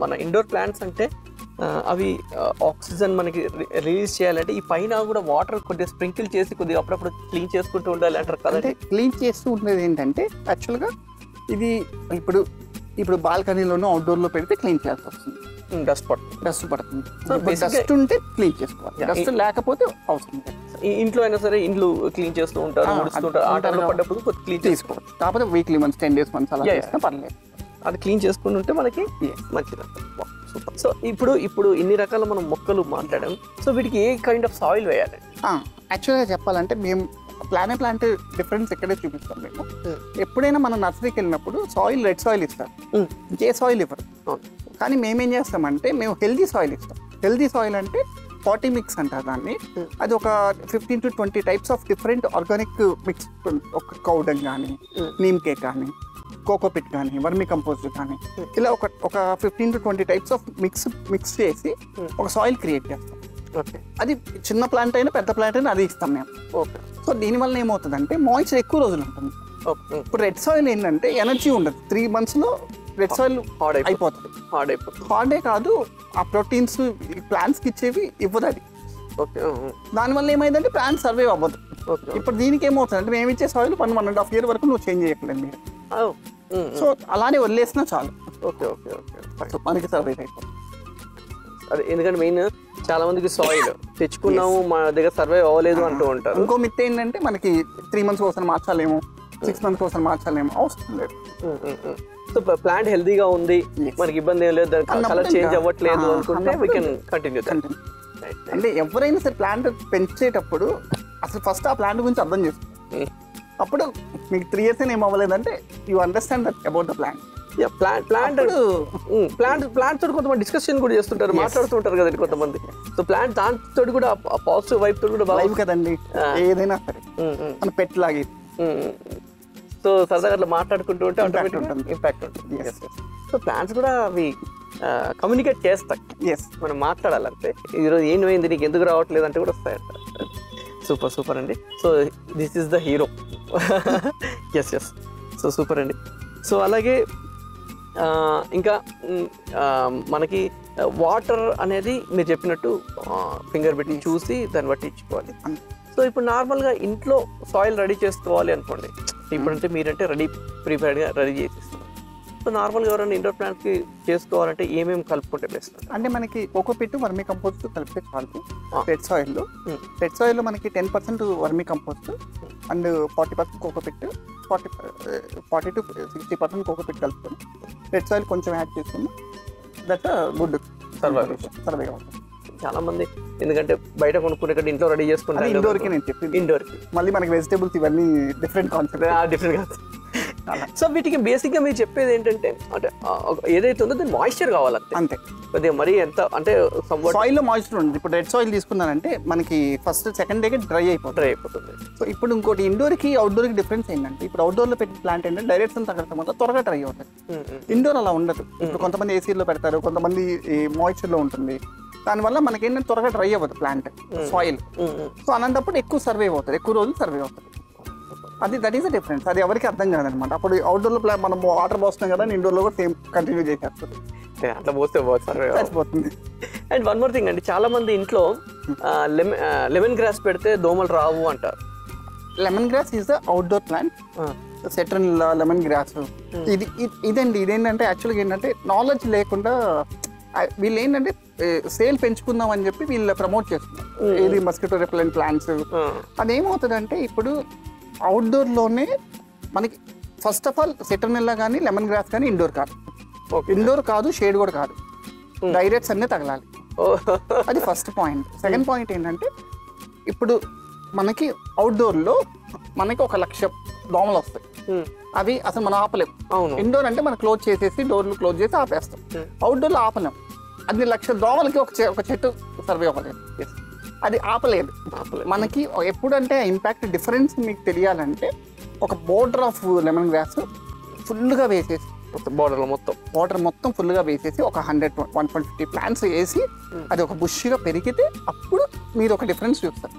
మన indoor plants అంటే అవి ఆక్సిజన్ మనకి రిలీజ్ చేయాలంటే ఈ పైన కూడా వాటర్ కొద్దిగా స్ప్రింకిల్ చేసి కొద్దిగా అప్పుడప్పుడు క్లీన్ చేసుకుంటూ ఉండాలి అంటారు కదా. అంటే క్లీన్ చేస్తూ ఉండేది ఏంటంటే యాక్చువల్గా ఇది ఇప్పుడు బాల్కనీలోనూ అవుట్డోర్లో పెడితే క్లీన్ చేయాల్సి వస్తుంది. డస్ట్ పడుతుంది. డస్ట్ ఉంటే క్లీన్ చేసుకోవాలి, డస్ట్ లేకపోతే అవసరం లేదు. ఇంట్లో అయినా సరే ఇంట్లో క్లీన్ చేస్తూ ఉంటారు, ముడుస్తుంటారు, ఆ టైంలో పడ్డప్పుడు క్లీన్ చేసుకోవాలి. కాకపోతే వీక్లీ వన్స్ 10 days once అలా చేసినా పర్లేదు. అది క్లీన్ చేసుకుని ఉంటే మనకి మంచిది. సూపర్. సో ఇప్పుడు ఇన్ని రకాల మనం మొక్కలు మాట్లాడాం. సో వీటికి ఏ కైండ్ ఆఫ్ సాయిల్ వేయాలి? యాక్చువల్గా చెప్పాలంటే మేము ప్లాంట్ డిఫరెన్స్ ఎక్కడే చూపిస్తాం. మేము ఎప్పుడైనా మనం నర్సరీకి వెళ్ళినప్పుడు సాయిల్ రెడ్ సాయిల్ ఇస్తారు, ఏ సాయిల్ ఇవ్వరు. కానీ మేమేం చేస్తామంటే మేము హెల్దీ సాయిల్ ఇస్తాం. హెల్దీ సాయిల్ అంటే పాటీ మిక్స్ అంటారు దాన్ని. అది ఒక 15 to 20 types of different organic mix, ఒక కౌడంగ్ కానీ, నీమ్ కేక్ కానీ, కోకోపిట్ కానీ, వర్మి కంపోస్ట్ కానీ, ఇలా ఒక 15 to 20 types ఆఫ్ మిక్స్ చేసి ఒక సాయిల్ క్రియేట్ చేస్తాం. అది చిన్న ప్లాంట్ అయినా పెద్ద ప్లాంట్ అయినా అది ఇస్తాం మేము. సో దీనివల్ల ఏమవుతుందంటే మాయిశ్చర్ ఎక్కువ రోజులు ఉంటుంది. ఇప్పుడు రెడ్ సాయిల్ ఏంటంటే ఎనర్జీ ఉండదు, 3 months రెడ్ సాయిల్ అయిపోతుంది. హార్డే కాదు, ఆ ప్రోటీన్స్ ప్లాంట్స్కి ఇచ్చేవి ఇవ్వదు అది. దానివల్ల ఏమైందంటే ప్లాంట్ సర్వైవ్ అవ్వదు. ఇప్పుడు దీనికి ఏమవుతుంది అంటే మేము ఇచ్చే సాయిల్ 1.5 year వరకు నువ్వు చేంజ్ చేయట్లేదు మీరు. సో అలానే వదిలేసినా చాలు, మనకి సర్వైవ్ అయిపోతుంది. అదే ఎందుకంటే మెయిన్ చాలా మందికి సాయిల్ తెచ్చుకున్నాము మా దగ్గర సర్వైవ్ అవ్వలేదు అంటూ ఉంటారు. ఇంకో మిత్ ఏంటంటే మనకి 3 months కోసం మార్చాలేమో, 6 months కోసం మార్చాలేమో, అవసరం లేదు. సో ప్లాంట్ హెల్దీగా ఉంది, మనకి ఇబ్బంది ఏం లేదు, కలర్ చేంజ్ అవ్వట్లేదు అనుకుంటే వీ కెన్ కంటిన్యూ. అంటే ఎవరైనా సరే ప్లాంట్ పెంచేటప్పుడు అసలు ఫస్ట్ ఆ ప్లాంట్ గురించి అర్థం చేసుకో. అప్పుడు మీకు 3 years ఏం అవ్వలేదంటే you understand that about the plant. Plant తోటి కొంతమంది డిస్కషన్ కూడా చేస్తుంటారు, మాట్లాడుతుంటారు కదండి కొంతమంది. సో ప్లాంట్ దాంతో కూడా పాజిటివ్ వైపు తోటి కూడా బాగా కదండి. ఏదైనా సరే మన పెట్ లాగే. సో సరదాగా అట్లా మాట్లాడుకుంటూ ఉంటే ఇంపాక్ట్ ఉంటుంది. సో ప్లాంట్స్ కూడా అవి కమ్యూనికేట్ చేస్తాయి. మనం మాట్లాడాలంటే ఈరోజు ఏమైంది నీకు ఎందుకు రావట్లేదు అంటే కూడా వస్తాయంట. సూపర్ అండి. So this is the hero. Yes so super అండి. సో అలాగే ఇంకా మనకి వాటర్ అనేది మీరు చెప్పినట్టు ఫింగర్ పెట్టి చూసి దాన్ని బట్టి ఇచ్చుకోవాలి. సో ఇప్పుడు నార్మల్గా ఇంట్లో సాయిల్ రెడీ చేసుకోవాలి అనుకోండి, ఇప్పుడంటే మీరంటే ప్రిపేర్డ్గా రెడీ చేసేస్తున్నారు. సో నార్మల్గా ఎవరైనా ఇండోర్ ప్లాంట్స్కి చేసుకోవాలంటే ఏమేమి కలుపుకుంటే బెస్ట్? అంటే మనకి కోకోపిట్, వర్మీ కంపోస్ట్ కలిపితే చాలు. రెడ్ సాయిల్లో మనకి 10% vermi compost and 40% cocopeat, 40 to 60% cocopeat కలుపుకొని రెడ్ సాయిల్ కొంచెం యాడ్ చేసుకుని దట్ గుడ్ సర్వైవ్ అవుతుంది. చాలా మంది ఎందుకంటే బయట కొనుక్కునే కంటే ఇంట్లో రెడీ చేసుకుంటారు. ఇండోర్కి నేను చెప్పింది ఇండోర్కి. మళ్ళీ మనకి వెజిటేబుల్స్ ఇవన్నీ డిఫరెంట్ కాన్సెప్ట్. సో వీటికి బేసిక్గా మీరు చెప్పేది ఏంటంటే అంటే ఏదైతే ఉందో దాని మాయిశ్చర్ కావాలంటే అంతే. కొద్దిగా మరీ ఎంత అంటే సాయిల్లో మాయిశ్చర్ ఉంటుంది. ఇప్పుడు రెడ్ సాయిల్ తీసుకున్నానంటే మనకి ఫస్ట్ సెకండ్ డేకి డ్రై అయిపోతుంది. సో ఇప్పుడు ఇంకోటి ఇండోర్కి అవుట్డోర్కి డిఫరెన్స్ ఏంటంటే ఇప్పుడు అవుట్డోర్లో పెట్టిన ప్లాంట్ ఏంటంటే డైరెక్ట్ సన్ తగ్గడం వల్ల త్వరగా డ్రై అవుతుంది. ఇండోర్ అలా ఉండదు. ఇప్పుడు కొంతమంది ఏసీలో పెడతారు, కొంతమంది మాయిశ్చర్లో ఉంటుంది. దానివల్ల మనకి ఏంటంటే త్వరగా డ్రై అవ్వదు ప్లాంట్ సాయిల్. సో అలాంటప్పుడు ఎక్కువ సర్వైవ్ అవుతుంది, ఎక్కువ రోజులు సర్వైవ్ అవుతుంది. That is the difference. అది ఎవరికి అర్థం కాదనమాట. అప్పుడు అవుట్డోర్లో మనం వాటర్ పోస్తున్నాం కదా, ఇండోర్లో కూడా సేమ్ కంటిన్యూ చేసేస్తుంది, అట్లా పోస్తే చచ్చిపోతుంది. అండ్ వన్ మోర్ థింగ్ అండి, చాలా మంది ఇంట్లో లెమన్ గ్రాస్ పెడితే దోమలు రావు అంటారు. Lemon grass is the outdoor plant. Citronella, lemon grass ఇదేంటంటే యాక్చువల్గా ఏంటంటే నాలెడ్జ్ లేకుండా వీళ్ళు ఏంటంటే సేల్ పెంచుకుందాం అని చెప్పి వీళ్ళు ప్రమోట్ చేస్తున్నారు. ఏది మస్కిటో రెపెలెంట్ ప్లాంట్స్. అదేమవుతుందంటే ఇప్పుడు అవుట్డోర్లోనే మనకి ఫస్ట్ ఆఫ్ ఆల్ సెట్రనిల్లా కానీ లెమన్ గ్రాస్ కానీ ఇండోర్ కాదు, షేడ్ కూడా కాదు, డైరెక్ట్స్ అన్నీ తగలాలి. అది ఫస్ట్ పాయింట్. సెకండ్ పాయింట్ ఏంటంటే ఇప్పుడు మనకి అవుట్డోర్లో మనకి 1,00,000 దోమలు వస్తాయి. అవి అసలు మనం ఆపలేము. ఇండోర్ అంటే మనం క్లోజ్ చేసేసి డోర్లు క్లోజ్ చేసి ఆపేస్తాం. అవుట్డోర్లో ఆపలేం. 1,00,000 దోమలకి ఒక చెట్టు సర్వే అవ్వలేదు. అది ఆపలేదు మనకి. ఎప్పుడంటే ఇంపాక్ట్ డిఫరెన్స్ మీకు తెలియాలంటే ఒక బోర్డర్ ఆఫ్ లెమన్ గ్రాస్ ఫుల్గా వేసేసి, వాటర్ మొత్తం ఫుల్గా వేసేసి ఒక 100-150 ప్లాంట్స్ వేసి అది ఒక బుష్గా పెరిగితే అప్పుడు మీరు ఒక డిఫరెన్స్ చూస్తారు.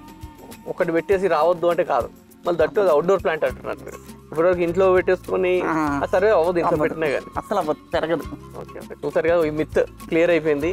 ఒకటి పెట్టేసి రావద్దు అంటే కాదు, మళ్ళీ దట్టు అవుట్డోర్ ప్లాంట్ అంటున్నారు మీరు. ఇప్పటివరకు ఇంట్లో పెట్టేసుకొని సర్వే అవ్వదు ఇంట్లో పెట్టినా కానీ అసలు పెరగదు. ఓకే ఓకే చూసారుగా ఈ మిత్ క్లియర్ అయిపోయింది.